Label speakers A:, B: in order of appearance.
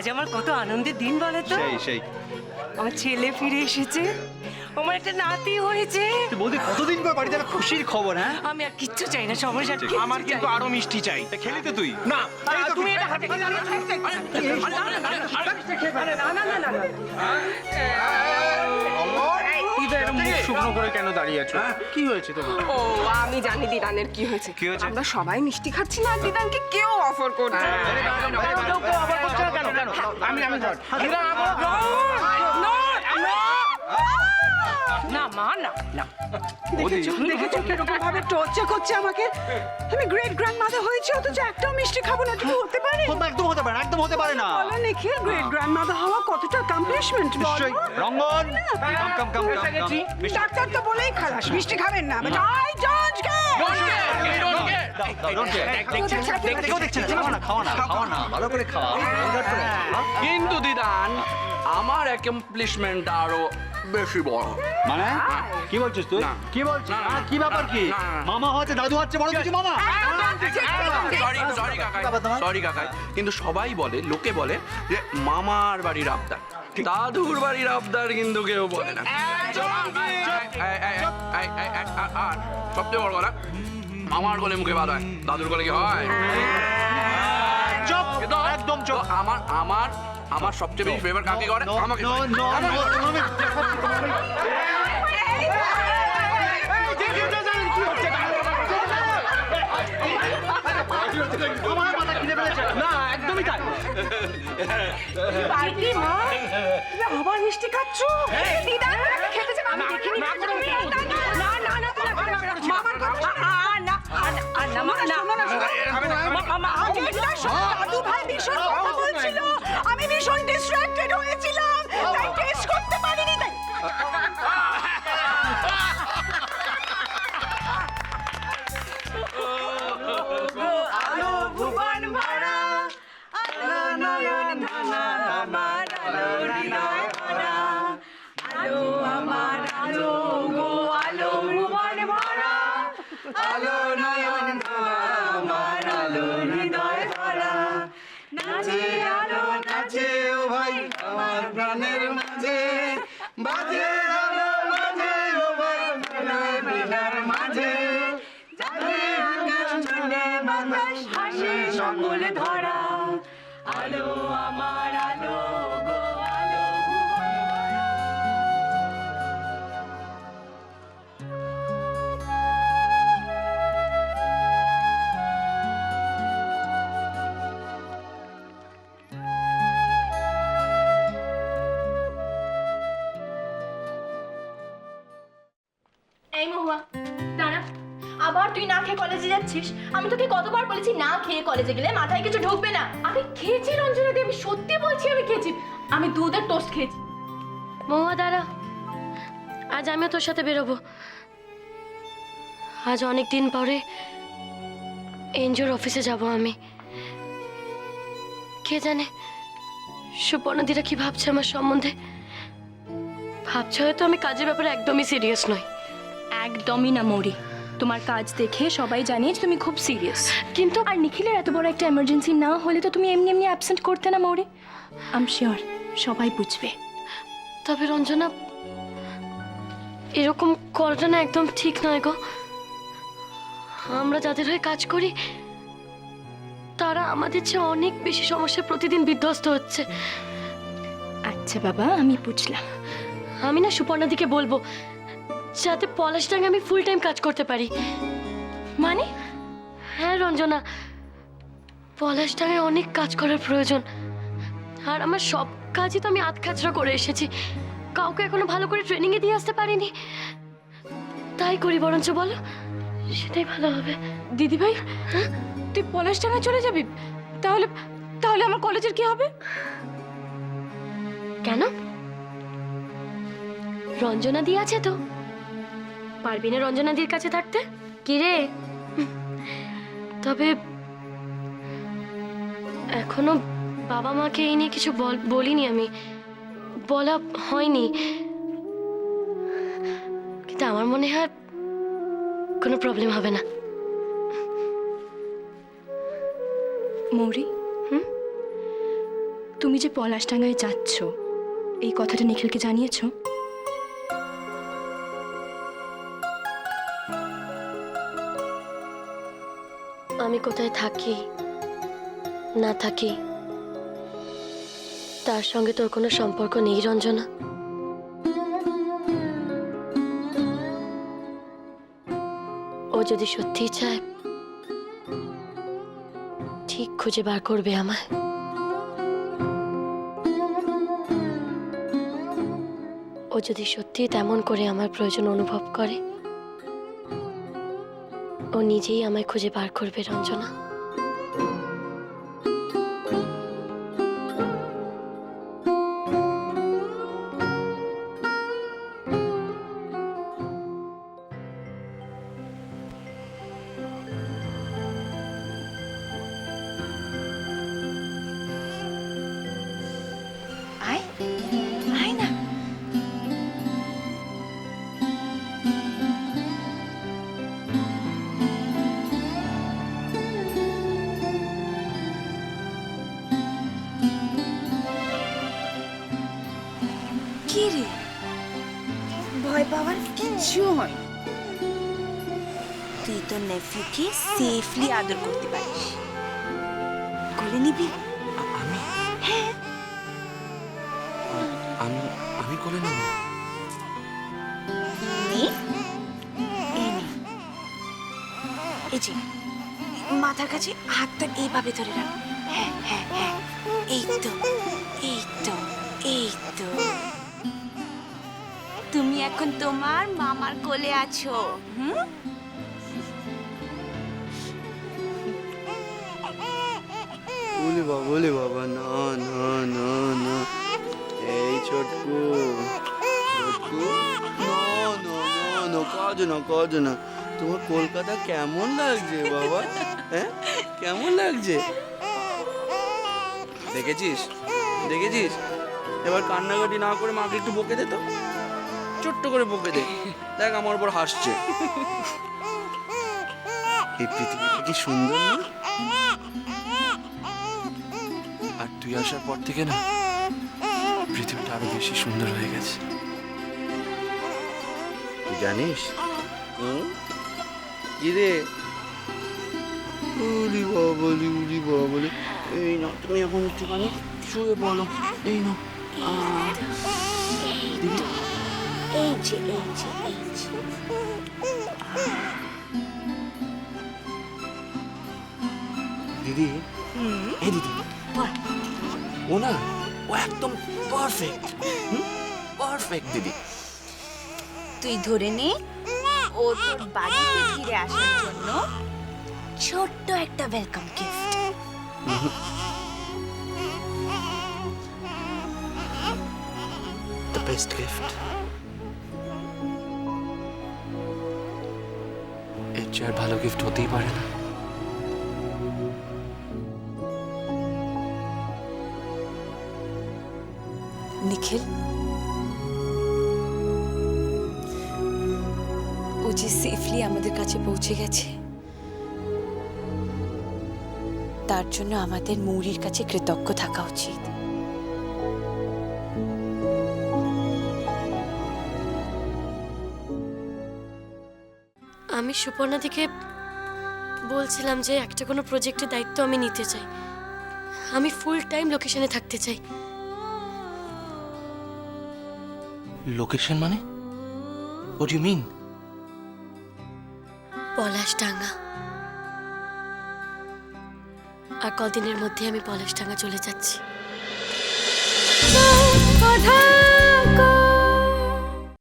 A: আজ আমার কত আনন্দের দিন বলে তো।
B: সেই
A: আমার ছেলে ফিরে এসেছে, আমার একটা নাতি হয়েছে।
B: বৌদি কতদিন পর বাড়িতে একটা খুশির খবর। হ্যাঁ
A: আমি আর কিচ্ছু চাই না, সমস্যা
C: আমার কিন্তু আরো মিষ্টি চাই।
B: খেলি তো তুই
C: না
A: তুমি এটা হাতে না না না না।
C: মুখ শুকনো করে কেন দাঁড়িয়ে আছো? কি হয়েছে তোমার?
D: ও আমি জানি দিদানের কি হয়েছে।
B: কি হয়েছে?
D: আমরা সবাই মিষ্টি খাচ্ছি না, দিদানকে কেউ অফার করছে না।
C: আমি
A: না মা না না।
D: দেখেছো কিরকম ভাবে টর্চার করছে আমাকে? আমি গ্রেট গ্র্যান্ডমাদার হয়েছি অথচ একটাও মিষ্টি খাবো না, তুমি হতে পারে?
B: একদম হতে পারে না, একদম হতে পারে না।
D: বলো নিখিল, গ্রেট গ্র্যান্ডমাদার হওয়া কতটা অ্যাকমপ্লিশমেন্ট বলো।
B: নিশ্চয়ই। রঙ্গন কাম
D: ডাক্তার তো বলেই খালাস মিষ্টি খাবেন না, বাট আই ডোন্ট কেয়ার।
B: খাওয়া না ভালো করে খাওয়া।
E: কিন্তু দিদান আমার অ্যাকমপ্লিশমেন্ট আরো বেশি বড়।
B: মানে কি বলছিস তুই?
E: না।
B: কি বলছিস?
E: না,
B: কি ব্যাপার কি?
E: না, না।
B: মামা হচ্ছে, দাদু হচ্ছে, বড় কিছু মামা।
E: সরি কাকাই, কিন্তু সবাই বলে, লোকে বলে যে মামার বাড়ির আবদার, দাদুর বাড়ির আবদার কিন্তু কেউ বলে না। আর সবচেয়ে বড় কথা, মামার গলে মুখে বাদ হয়, দাদুর গলে কি হয়?
B: চুপ,
E: কিন্তু
B: একদম চুপ।
E: তো আমার সবচেয়ে বেশি ফেভার কাকে করে? আমাকে করে।
C: না একদমই তাই।
D: পার্টি মা, তুমি আবার মিষ্টি খাচ্ছো? দিদান খেতে চাই, আমি দেখিনি। না না না, মামার কথা দাদু ভাই ভীষণ কথা বলছিল, আমি ভীষণ ডিস্ট্রাক্টেড হয়েছিলাম, তাই টেস্ট করতে পারিনি। তাই আলো ভুবন ভরা, আলো নয়ন ভাঙা, আমার আলো হৃদয় ভরা, আলো আমার আলো গো, আলো ভুবন ভরা, আলো নয়ন ভাঙা, আমার আলো হৃদয় ভরা, নাচে আলো নাচে ও ভাই আমার প্রাণের মাঝে, বাজে আলো বাজে ও ভাই মিলার মিলার মাঝে, জাগে আকাশ চলে বাতাস হাসে সকল ধরা, আলো আমার আলো গো, আলো ভুবন ভরা।
F: এই মহুয়া দাঁড়া, আবার তুই না খেয়ে কলেজে যাচ্ছিস? আমি তোকে কতবার বলেছি না খেয়ে কলেজে গেলে মাথায় কিছু ঢুকবে না। আমি খেয়েছি রঞ্জনা দেবী, সত্যি বলছি আমি খেয়েছি। আমি দুধের টোস্ট খেয়েছি।
G: মহুয়া দাঁড়া, আজ আমিও তোর সাথে বেরোবো। আজ অনেক দিন পরে এনজিওর অফিসে যাব আমি। কে জানে সুপর্ণাদিরা কি ভাবছে আমার সম্বন্ধে। ভাবছে হয়তো আমি কাজের ব্যাপারে একদমই সিরিয়াস নই।
F: একদমই না মৌরি, তোমার কাজ দেখে সবাই জানে যে তুমি খুব সিরিয়াস। কিন্তু আর নিখিলের এত বড় একটা এমার্জেন্সি না হলে তো তুমি এমনি এমনি অ্যাবসেন্ট করতে না মৌরি। আই এম শিওর সবাই বুঝবে।
G: তবে রঞ্জনা, এরকম করাটা না একদম ঠিক নয় গো। আমরা যাদের হয়ে কাজ করি তারা আমাদের চেয়ে অনেক বেশি সমস্যায় প্রতিদিন বিধ্বস্ত হচ্ছে।
F: আচ্ছা বাবা, আমি বুঝলাম।
G: আমি না সুপর্ণাদিকে বলবো যাতে পলাশডাঙ্গে আমি ফুল টাইম কাজ করতে পারি।
F: মানে?
G: হ্যাঁ রঞ্জনা, পলাশডাঙ্গায় অনেক কাজ করার প্রয়োজন। আর আমার সব কাজই তো আমি আধখাচড়া করে এসেছি, কাউকে এখনো ভালো করে ট্রেনিংয়ে দিয়ে আসতে পারিনি। তাই করি বরঞ্চ, বলো সেটাই ভালো হবে।
F: দিদিভাই, তুই পলাশডাঙ্গায় চলে যাবি? তাহলে তাহলে আমার কলেজের কি হবে?
G: কেন? রঞ্জনা দি আছে তো, পারবি না রঞ্জনা দির কাছে থাকতে? কি রে? তবে এখনো বাবা মাকে এই নিয়ে কিছু বলিনি আমি, বলা হয়নি। কিন্তু আমার মনে হয় কোনো প্রবলেম হবে না।
F: মৌরি, তুমি যে পলাশডাঙ্গায় যাচ্ছ এই কথাটা নিখিলকে জানিয়েছো?
G: আমি কোথায় থাকি না থাকি তার সঙ্গে তোর কোনো সম্পর্ক নেই রঞ্জনা। ও যদি সত্যিই চায় ঠিক খুঁজে বার করবে আমায়। ও যদি সত্যিই তেমন করে আমার প্রয়োজন অনুভব করে ও নিজেই আমায় খুঁজে বার করবে রঞ্জনা।
A: আয় আয় না।
D: কি রে, ভয় পাওয়ার কিচ্ছু হয়। তুই তোর নেফিউকে সেফলি আদর করতে পারিস। কোলে নিবি?
E: আমি কোলে নেব?
D: নে, এই নে। এই যে মাথার কাছে হাতটা এইভাবে ধরে রাখ। হ্যাঁ হ্যাঁ হ্যাঁ, এই তো এই তো এই তো। তুমি এখন তোমার মামার কোলে আছো।
H: বলে বাবা, না না না না, এই ছোটকু ছোটকু, কাজ না। তোমার কলকাতা কেমন লাগছে বাবা? হ্যাঁ, কেমন লাগছে? দেখেছিস দেখেছিস? এবার কান্নাকাটি না করে মাকে একটু বকে দে তো, ছোট্ট করে বকে দে। দেখ আমার উপর হাসছে। এই পৃথিবীটা কি সুন্দর না?
E: আর তুই আসার পর থেকে না পৃথিবীটা আরো বেশি সুন্দর হয়ে গেছে।
H: তুই জানিস কি রে? উলি বাবলি, এই না তুমি এখন একটুখানি শুয়ে বলো। এই না দিদি,
D: এই যে এই যে এই যে।
H: দিদি, এই দিদি, ও না, ও একদম পারফেক্ট, পারফেক্ট দিদি।
D: তুই ধরে নে, ও তোর বাড়িতে ফিরে আসার জন্য ছোট্ট একটা welcome gift.
H: The best gift.
E: এর চেয়ে আর ভালো গিফট হতেই পারে না।
D: নিখিল, ও যে সেফলি আমাদের কাছে পৌঁছে গেছে তার জন্য আমাদের মৌরির কাছে কৃতজ্ঞ থাকা উচিত।
G: আমি সুপর্ণাদিকে বলছিলাম যে একটা কোনো প্রজেক্টের দায়িত্ব আমি নিতে চাই। আমি ফুল টাইম লোকেশনে থাকতে চাই।
E: লোকেশন মানে? What do you mean?
G: Palashdanga. আর কদিনের মধ্যে আমি পলাশডাঙ্গা চলে যাচ্ছি।